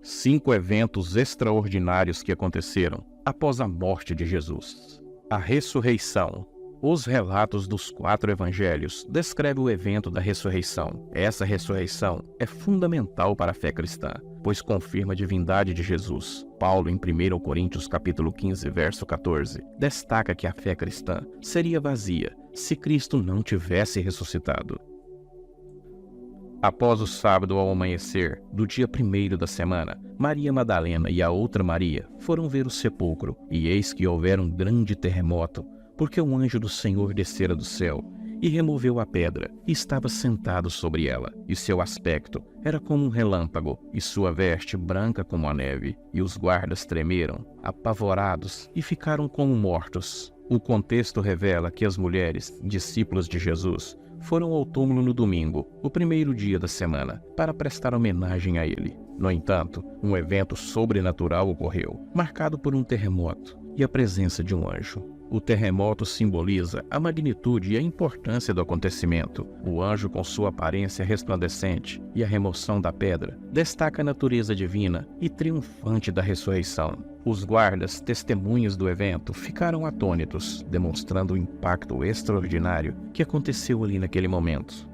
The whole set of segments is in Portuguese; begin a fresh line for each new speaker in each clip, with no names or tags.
5 eventos extraordinários que aconteceram após a morte de Jesus. A ressurreição. Os relatos dos 4 evangelhos descrevem o evento da ressurreição. Essa ressurreição é fundamental para a fé cristã, pois confirma a divindade de Jesus. Paulo, em 1 Coríntios capítulo 15, verso 14, destaca que a fé cristã seria vazia se Cristo não tivesse ressuscitado. Após o sábado ao amanhecer do dia 1º da semana, Maria Madalena e a outra Maria foram ver o sepulcro, e eis que houvera um grande terremoto, porque um anjo do Senhor descera do céu e removeu a pedra, e estava sentado sobre ela, e seu aspecto era como um relâmpago, e sua veste branca como a neve, e os guardas tremeram, apavorados, e ficaram como mortos. O contexto revela que as mulheres, discípulas de Jesus, foram ao túmulo no domingo, o primeiro dia da semana, para prestar homenagem a ele. No entanto, um evento sobrenatural ocorreu, marcado por um terremoto e a presença de um anjo. O terremoto simboliza a magnitude e a importância do acontecimento. O anjo, com sua aparência resplandecente e a remoção da pedra, destaca a natureza divina e triunfante da ressurreição. Os guardas, testemunhas do evento, ficaram atônitos, demonstrando o impacto extraordinário que aconteceu ali naquele momento.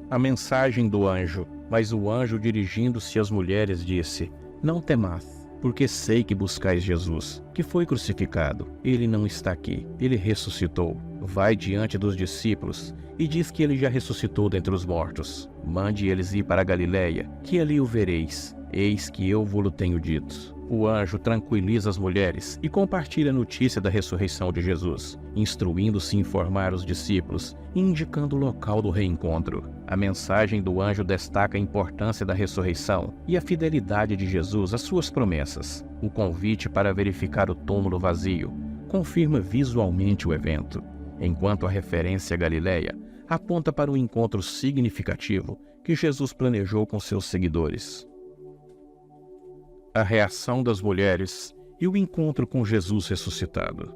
A mensagem do anjo. Mas o anjo, dirigindo-se às mulheres, disse: "Não temais, porque sei que buscais Jesus, que foi crucificado. Ele não está aqui, ele ressuscitou. Vai diante dos discípulos e diz que ele já ressuscitou dentre os mortos. Mande eles ir para a Galileia, que ali o vereis. Eis que eu vos tenho dito." O anjo tranquiliza as mulheres e compartilha a notícia da ressurreição de Jesus, instruindo-se a informar os discípulos e indicando o local do reencontro. A mensagem do anjo destaca a importância da ressurreição e a fidelidade de Jesus às suas promessas. O convite para verificar o túmulo vazio confirma visualmente o evento, enquanto a referência à Galileia aponta para um encontro significativo que Jesus planejou com seus seguidores. A reação das mulheres e o encontro com Jesus ressuscitado.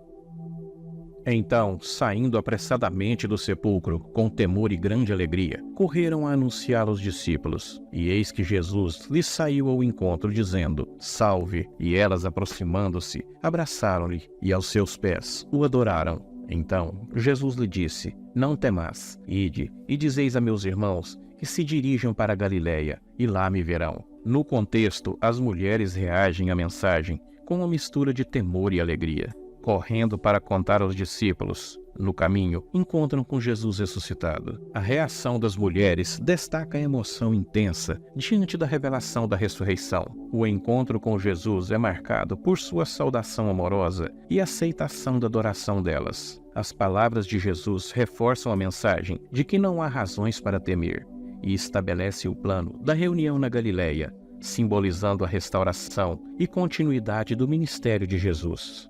Então, saindo apressadamente do sepulcro, com temor e grande alegria, correram a anunciá-lo aos discípulos. E eis que Jesus lhes saiu ao encontro, dizendo: "Salve!" E elas, aproximando-se, abraçaram-lhe e aos seus pés o adoraram. Então Jesus lhe disse: "Não temais, ide e dizeis a meus irmãos que se dirijam para a Galileia, e lá me verão." No contexto, as mulheres reagem à mensagem com uma mistura de temor e alegria. Correndo para contar aos discípulos, no caminho, encontram com Jesus ressuscitado. A reação das mulheres destaca a emoção intensa diante da revelação da ressurreição. O encontro com Jesus é marcado por sua saudação amorosa e aceitação da adoração delas. As palavras de Jesus reforçam a mensagem de que não há razões para temer, e estabelece o plano da reunião na Galileia, simbolizando a restauração e continuidade do ministério de Jesus.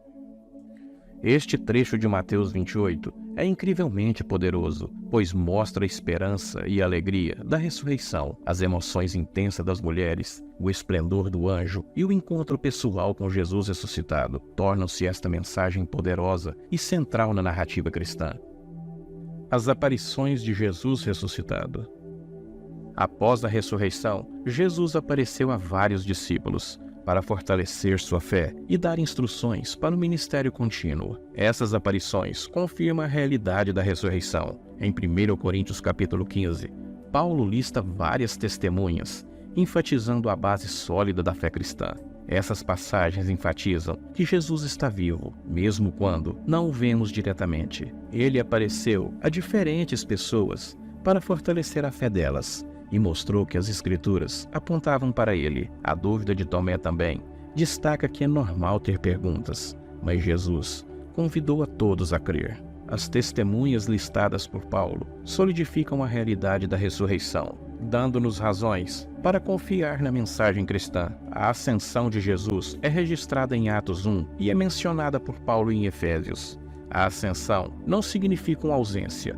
Este trecho de Mateus 28 é incrivelmente poderoso, pois mostra a esperança e a alegria da ressurreição, as emoções intensas das mulheres, o esplendor do anjo e o encontro pessoal com Jesus ressuscitado tornam-se esta mensagem poderosa e central na narrativa cristã. As aparições de Jesus ressuscitado. Após a ressurreição, Jesus apareceu a vários discípulos para fortalecer sua fé e dar instruções para o ministério contínuo. Essas aparições confirmam a realidade da ressurreição. Em 1 Coríntios capítulo 15, Paulo lista várias testemunhas, enfatizando a base sólida da fé cristã. Essas passagens enfatizam que Jesus está vivo, mesmo quando não o vemos diretamente. Ele apareceu a diferentes pessoas para fortalecer a fé delas, e mostrou que as Escrituras apontavam para ele. A dúvida de Tomé também destaca que é normal ter perguntas, mas Jesus convidou a todos a crer. As testemunhas listadas por Paulo solidificam a realidade da ressurreição, dando-nos razões para confiar na mensagem cristã. A ascensão de Jesus é registrada em Atos 1 e é mencionada por Paulo em Efésios. A ascensão não significa uma ausência,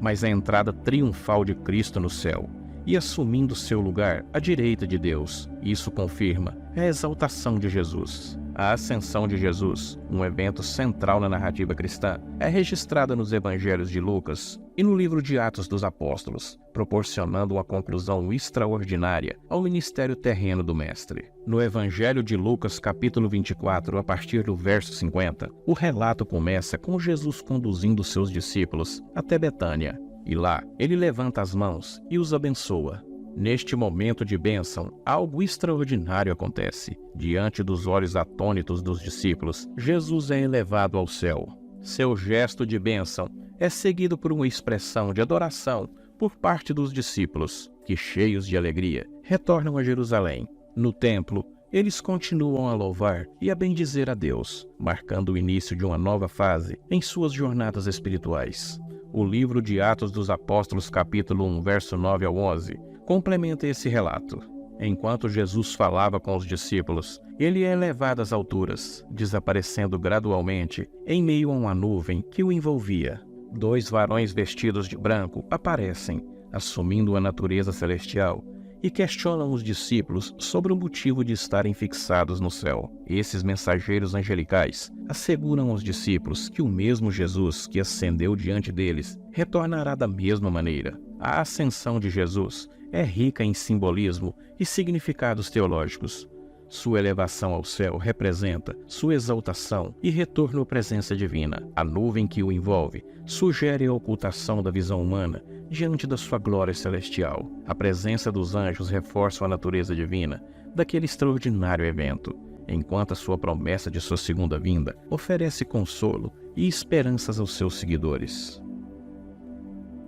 mas a entrada triunfal de Cristo no céu, e assumindo seu lugar à direita de Deus. Isso confirma a exaltação de Jesus. A ascensão de Jesus, um evento central na narrativa cristã, é registrada nos evangelhos de Lucas e no livro de Atos dos Apóstolos, proporcionando uma conclusão extraordinária ao ministério terreno do Mestre. No evangelho de Lucas, capítulo 24, a partir do verso 50, o relato começa com Jesus conduzindo seus discípulos até Betânia, e lá ele levanta as mãos e os abençoa. Neste momento de bênção, algo extraordinário acontece. Diante dos olhos atônitos dos discípulos, Jesus é elevado ao céu. Seu gesto de bênção é seguido por uma expressão de adoração por parte dos discípulos, que, cheios de alegria, retornam a Jerusalém. No templo, eles continuam a louvar e a bendizer a Deus, marcando o início de uma nova fase em suas jornadas espirituais. O livro de Atos dos Apóstolos, capítulo 1, verso 9 ao 11, complementa esse relato. Enquanto Jesus falava com os discípulos, ele é elevado às alturas, desaparecendo gradualmente em meio a uma nuvem que o envolvia. 2 varões vestidos de branco aparecem, assumindo a natureza celestial, e questionam os discípulos sobre o motivo de estarem fixados no céu. Esses mensageiros angelicais asseguram aos discípulos que o mesmo Jesus que ascendeu diante deles retornará da mesma maneira. A ascensão de Jesus é rica em simbolismo e significados teológicos. Sua elevação ao céu representa sua exaltação e retorno à presença divina. A nuvem que o envolve sugere a ocultação da visão humana diante da sua glória celestial. A presença dos anjos reforça a natureza divina daquele extraordinário evento, enquanto a sua promessa de sua segunda vinda oferece consolo e esperanças aos seus seguidores.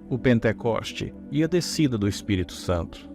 O Pentecoste e a descida do Espírito Santo.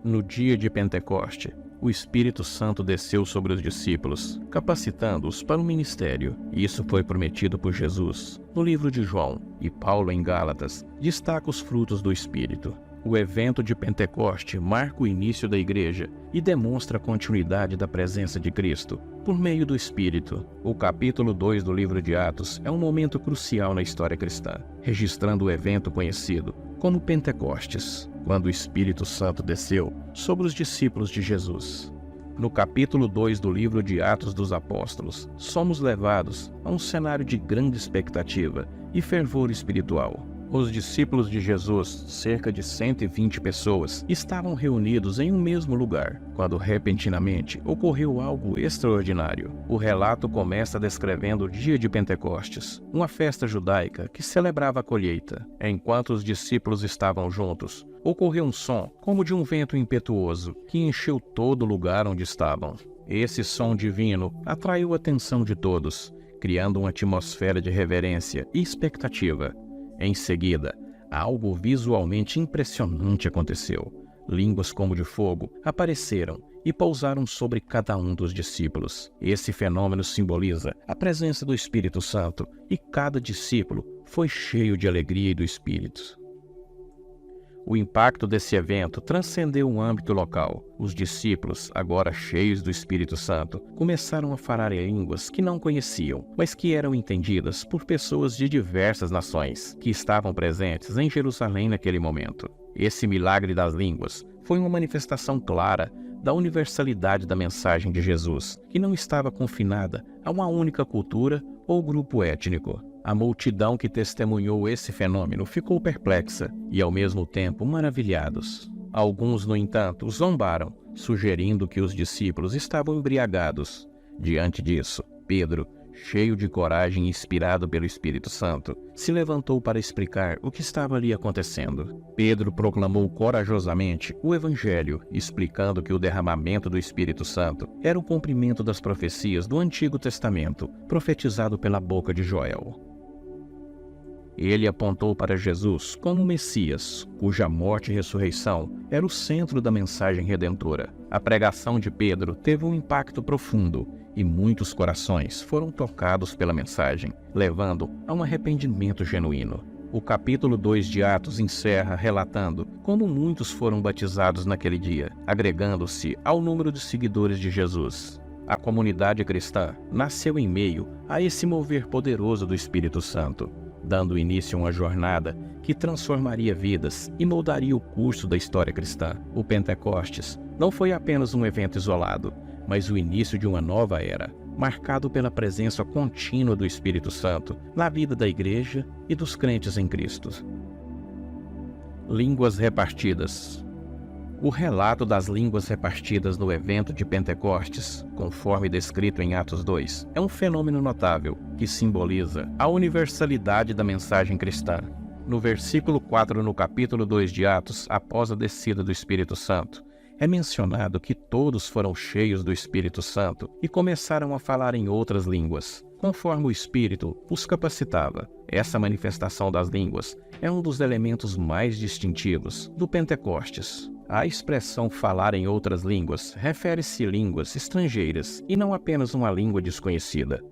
No dia de Pentecoste, o Espírito Santo desceu sobre os discípulos, capacitando-os para o ministério. Isso foi prometido por Jesus no livro de João, e Paulo, em Gálatas, destaca os frutos do Espírito. O evento de Pentecoste marca o início da Igreja e demonstra a continuidade da presença de Cristo por meio do Espírito. O capítulo 2 do livro de Atos é um momento crucial na história cristã, registrando o evento conhecido como Pentecostes, quando o Espírito Santo desceu sobre os discípulos de Jesus. No capítulo 2 do livro de Atos dos Apóstolos, somos levados a um cenário de grande expectativa e fervor espiritual. Os discípulos de Jesus, cerca de 120 pessoas, estavam reunidos em um mesmo lugar, quando repentinamente ocorreu algo extraordinário. O relato começa descrevendo o dia de Pentecostes, uma festa judaica que celebrava a colheita. Enquanto os discípulos estavam juntos, ocorreu um som como de um vento impetuoso que encheu todo o lugar onde estavam. Esse som divino atraiu a atenção de todos, criando uma atmosfera de reverência e expectativa. Em seguida, algo visualmente impressionante aconteceu. Línguas como de fogo apareceram e pousaram sobre cada um dos discípulos. Esse fenômeno simboliza a presença do Espírito Santo e cada discípulo foi cheio de alegria e do Espírito. O impacto desse evento transcendeu o âmbito local. Os discípulos, agora cheios do Espírito Santo, começaram a falar em línguas que não conheciam, mas que eram entendidas por pessoas de diversas nações, que estavam presentes em Jerusalém naquele momento. Esse milagre das línguas foi uma manifestação clara da universalidade da mensagem de Jesus, que não estava confinada a uma única cultura ou grupo étnico. A multidão que testemunhou esse fenômeno ficou perplexa e, ao mesmo tempo, maravilhados. Alguns, no entanto, zombaram, sugerindo que os discípulos estavam embriagados. Diante disso, Pedro, cheio de coragem e inspirado pelo Espírito Santo, se levantou para explicar o que estava ali acontecendo. Pedro proclamou corajosamente o Evangelho, explicando que o derramamento do Espírito Santo era o cumprimento das profecias do Antigo Testamento, profetizado pela boca de Joel. Ele apontou para Jesus como o Messias, cuja morte e ressurreição era o centro da mensagem redentora. A pregação de Pedro teve um impacto profundo e muitos corações foram tocados pela mensagem, levando a um arrependimento genuíno. O capítulo 2 de Atos encerra relatando como muitos foram batizados naquele dia, agregando-se ao número de seguidores de Jesus. A comunidade cristã nasceu em meio a esse mover poderoso do Espírito Santo, dando início a uma jornada que transformaria vidas e moldaria o curso da história cristã. O Pentecostes não foi apenas um evento isolado, mas o início de uma nova era, marcado pela presença contínua do Espírito Santo na vida da Igreja e dos crentes em Cristo. Línguas repartidas. O relato das línguas repartidas no evento de Pentecostes, conforme descrito em Atos 2, é um fenômeno notável que simboliza a universalidade da mensagem cristã. No versículo 4, no capítulo 2 de Atos, após a descida do Espírito Santo, é mencionado que todos foram cheios do Espírito Santo e começaram a falar em outras línguas, conforme o Espírito os capacitava. Essa manifestação das línguas é um dos elementos mais distintivos do Pentecostes. A expressão falar em outras línguas refere-se a línguas estrangeiras e não apenas uma língua desconhecida.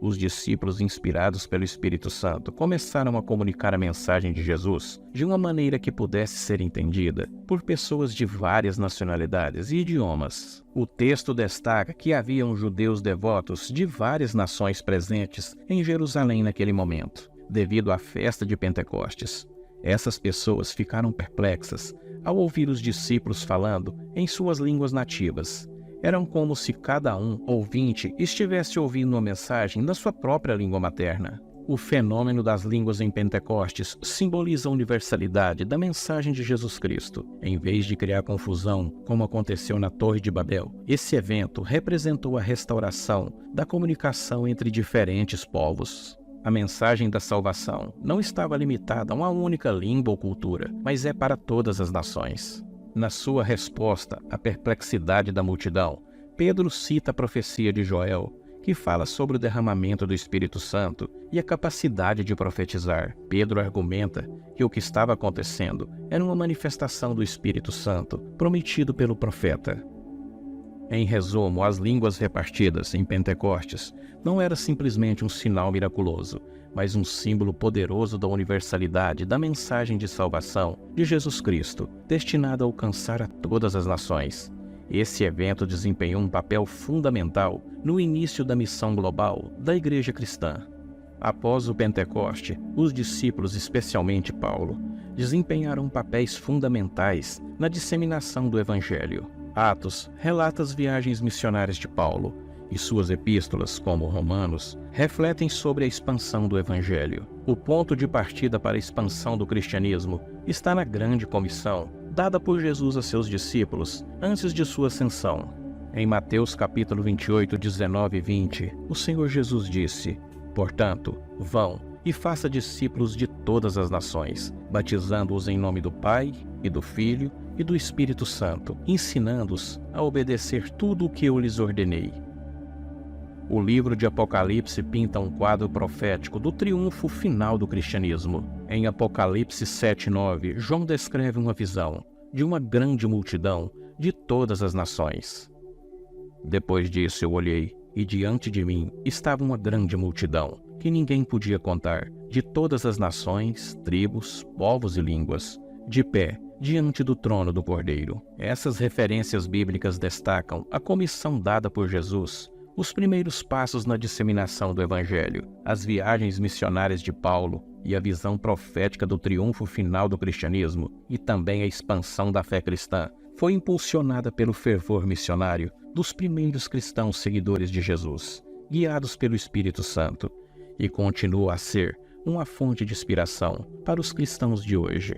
Os discípulos, inspirados pelo Espírito Santo, começaram a comunicar a mensagem de Jesus de uma maneira que pudesse ser entendida por pessoas de várias nacionalidades e idiomas. O texto destaca que haviam judeus devotos de várias nações presentes em Jerusalém naquele momento, devido à festa de Pentecostes. Essas pessoas ficaram perplexas ao ouvir os discípulos falando em suas línguas nativas. Eram como se cada ouvinte estivesse ouvindo uma mensagem na sua própria língua materna. O fenômeno das línguas em Pentecostes simboliza a universalidade da mensagem de Jesus Cristo. Em vez de criar confusão, como aconteceu na Torre de Babel, esse evento representou a restauração da comunicação entre diferentes povos. A mensagem da salvação não estava limitada a uma única língua ou cultura, mas é para todas as nações. Na sua resposta à perplexidade da multidão, Pedro cita a profecia de Joel, que fala sobre o derramamento do Espírito Santo e a capacidade de profetizar. Pedro argumenta que o que estava acontecendo era uma manifestação do Espírito Santo prometido pelo profeta. Em resumo, as línguas repartidas em Pentecostes não era simplesmente um sinal miraculoso, mas um símbolo poderoso da universalidade da mensagem de salvação de Jesus Cristo, destinada a alcançar a todas as nações. Esse evento desempenhou um papel fundamental no início da missão global da Igreja Cristã. Após o Pentecoste, os discípulos, especialmente Paulo, desempenharam papéis fundamentais na disseminação do Evangelho. Atos relata as viagens missionárias de Paulo, e suas epístolas, como Romanos, refletem sobre a expansão do Evangelho. O ponto de partida para a expansão do cristianismo está na grande comissão dada por Jesus a seus discípulos antes de sua ascensão. Em Mateus capítulo 28, 19 e 20, o Senhor Jesus disse: "Portanto, vão e faça discípulos de todas as nações, batizando-os em nome do Pai, e do Filho, e do Espírito Santo, ensinando-os a obedecer tudo o que eu lhes ordenei." O livro de Apocalipse pinta um quadro profético do triunfo final do cristianismo. Em Apocalipse 7:9, João descreve uma visão de uma grande multidão de todas as nações. Depois disso eu olhei, e diante de mim estava uma grande multidão, que ninguém podia contar, de todas as nações, tribos, povos e línguas, de pé diante do trono do Cordeiro. Essas referências bíblicas destacam a comissão dada por Jesus, os primeiros passos na disseminação do Evangelho, as viagens missionárias de Paulo e a visão profética do triunfo final do cristianismo, e também a expansão da fé cristã, foi impulsionada pelo fervor missionário dos primeiros cristãos seguidores de Jesus, guiados pelo Espírito Santo, e continua a ser uma fonte de inspiração para os cristãos de hoje.